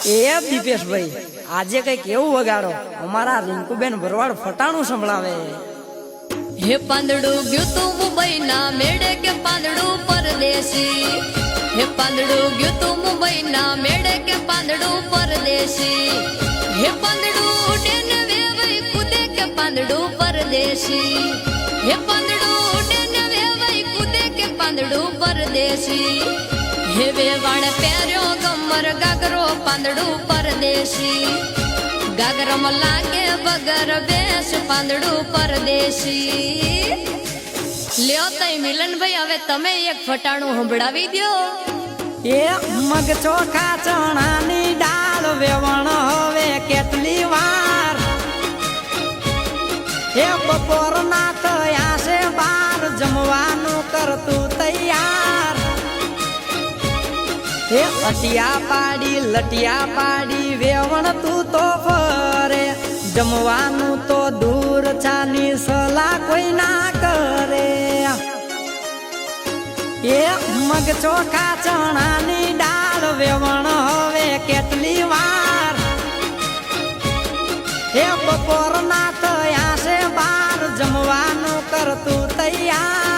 એ દીપેશભાઈ આજે કઈક એવું વગાડો અમારા રિંકુબેન ભરવાડ ફટાણું સંભળાવે. હે પાંદડું ગયું તું મુંબઈ ના મેળે કે પાંદડું પરદેશી. હે પાંદડું ગયું તું મુંબઈ ના મેળે કે પાંદડું પરદેશી. હે પાંદડું ઉડે ને વેવાઈ કૂદે કે પાંદડું પરદેશી. હે પાંદડું ઉડે ને વેવાઈ કૂદે કે પાંદડું પરદેશી. હે વેવાણ પહેર્યો ગમર ગાગરો પાંદડું પરદેશી. ગાગરમાં લાગે વગર બેસ પાંદડું પરદેશી. લ્યો તઈ મિલનભાઈ હવે તમે એક ફટાણું સંભળાવી દો. એ મગ ચોખા ચણાની દાળ વેવણ હવે કેટલી વાર. એ બપોરના થયા છે બાર જમવાનું કરતું તૈયાર. એ અટિયા પાડી લટિયા પાડી વેવણ તું તો ફરે. જમવાનું તો દૂર છાની સલાહ કોઈ ના કરે. એ મગ ચોખા ચણાની દાળ વેવણ હવે કેટલી વાર. એ બપોરના થયા છે બાર જમવાનું કરતું તૈયાર.